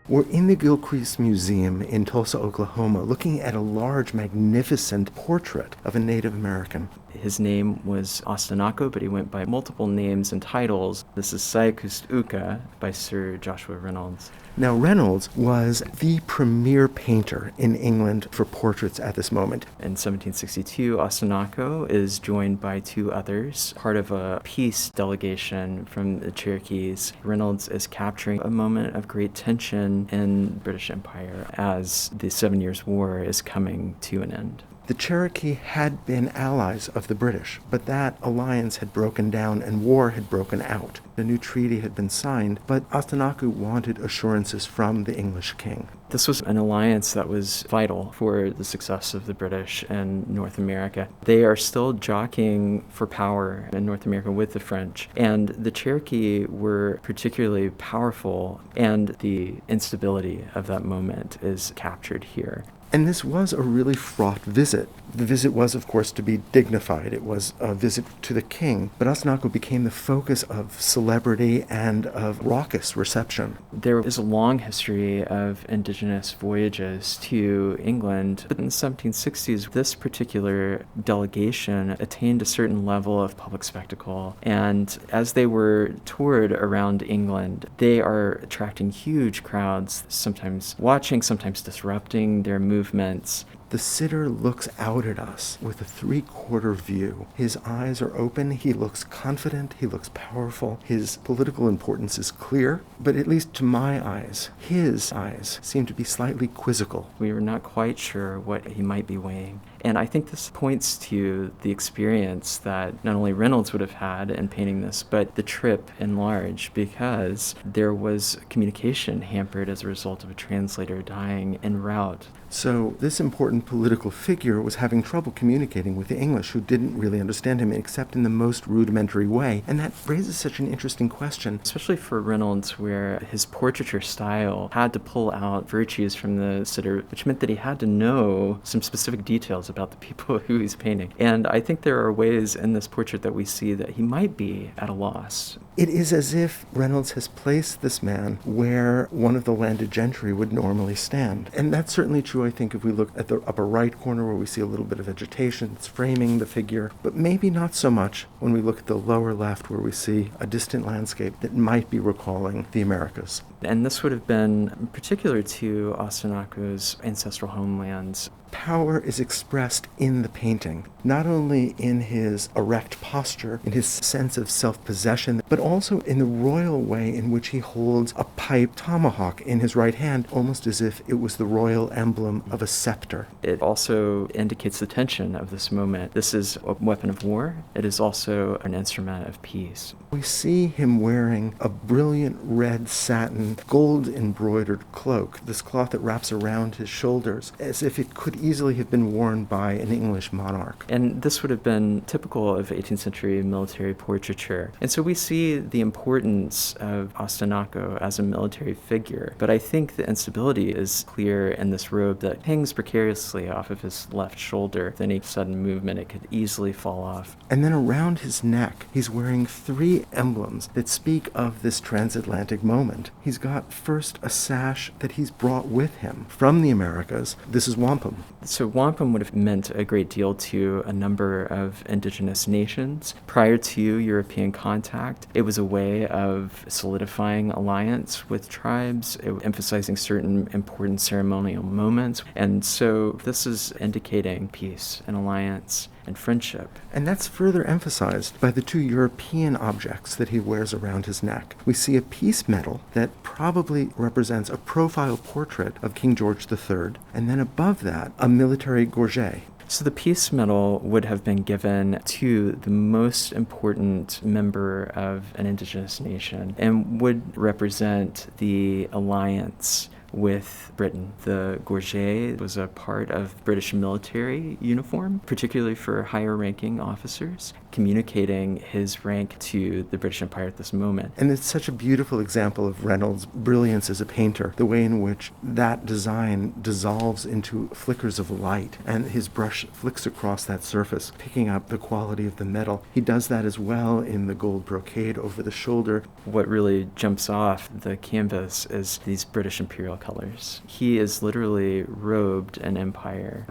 We're in the Gilcrease Museum in Tulsa, Oklahoma, looking at a large, magnificent portrait of a Native American. His name was Ostenaco, but he went by multiple names and titles. This is Syacust Ukah by Sir Joshua Reynolds. Now, Reynolds was the premier painter in England for portraits at this moment. In 1762, Ostenaco is joined by two others, part of a peace delegation from the Cherokees. Reynolds is capturing a moment of great tension in British Empire as the 7 Years' War is coming to an end. The Cherokee had been allies of the British, but that alliance had broken down and war had broken out. A new treaty had been signed, but Ostenaco wanted assurances from the English king. This was an alliance that was vital for the success of the British in North America. They are still jockeying for power in North America with the French, and the Cherokee were particularly powerful, and the instability of that moment is captured here. And this was a really fraught visit. The visit was, of course, to be dignified. It was a visit to the king. But Ostenaco became the focus of celebrity and of raucous reception. There is a long history of indigenous voyages to England. But in the 1760s, this particular delegation attained a certain level of public spectacle. And as they were toured around England, they are attracting huge crowds, sometimes watching, sometimes disrupting their movements. The sitter looks out at us with a three-quarter view. His eyes are open, he looks confident, he looks powerful. His political importance is clear, but at least to my eyes, his eyes seem to be slightly quizzical. We were not quite sure what he might be weighing. And I think this points to the experience that not only Reynolds would have had in painting this, but the trip in large, because there was communication hampered as a result of a translator dying en route. So this important political figure was having trouble communicating with the English, who didn't really understand him except in the most rudimentary way. And that raises such an interesting question. Especially for Reynolds, where his portraiture style had to pull out virtues from the sitter, which meant that he had to know some specific details about the people who he's painting. And I think there are ways in this portrait that we see that he might be at a loss. It is as if Reynolds has placed this man where one of the landed gentry would normally stand. And that's certainly true, I think, if we look at the upper right corner where we see a little bit of vegetation that's framing the figure, but maybe not so much when we look at the lower left where we see a distant landscape that might be recalling the Americas. And this would have been particular to Ostenaco's ancestral homelands. Power is expressed in the painting, not only in his erect posture, in his sense of self-possession, but also in the royal way in which he holds a pipe tomahawk in his right hand, almost as if it was the royal emblem of a scepter. It also indicates the tension of this moment. This is a weapon of war. It is also an instrument of peace. We see him wearing a brilliant red satin, gold-embroidered cloak, this cloth that wraps around his shoulders, as if it could easily have been worn by an English monarch. And this would have been typical of 18th century military portraiture. And so we see the importance of Ostenaco as a military figure. But I think the instability is clear in this robe that hangs precariously off of his left shoulder. With any sudden movement, it could easily fall off. And then around his neck, he's wearing three emblems that speak of this transatlantic moment. He's got first a sash that he's brought with him from the Americas. This is wampum. So wampum would have meant a great deal to a number of indigenous nations. Prior to European contact, it was a way of solidifying alliance with tribes, emphasizing certain important ceremonial moments. And so this is indicating peace and alliance and friendship. And that's further emphasized by the two European objects that he wears around his neck. We see a peace medal that probably represents a profile portrait of King George III, and then above that, a military gorget. So the peace medal would have been given to the most important member of an indigenous nation and would represent the alliance with Britain. The gorget was a part of British military uniform, particularly for higher ranking officers, communicating his rank to the British Empire at this moment. And it's such a beautiful example of Reynolds' brilliance as a painter, the way in which that design dissolves into flickers of light, and his brush flicks across that surface, picking up the quality of the metal. He does that as well in the gold brocade over the shoulder. What really jumps off the canvas is these British imperial colors. He is literally robed an empire.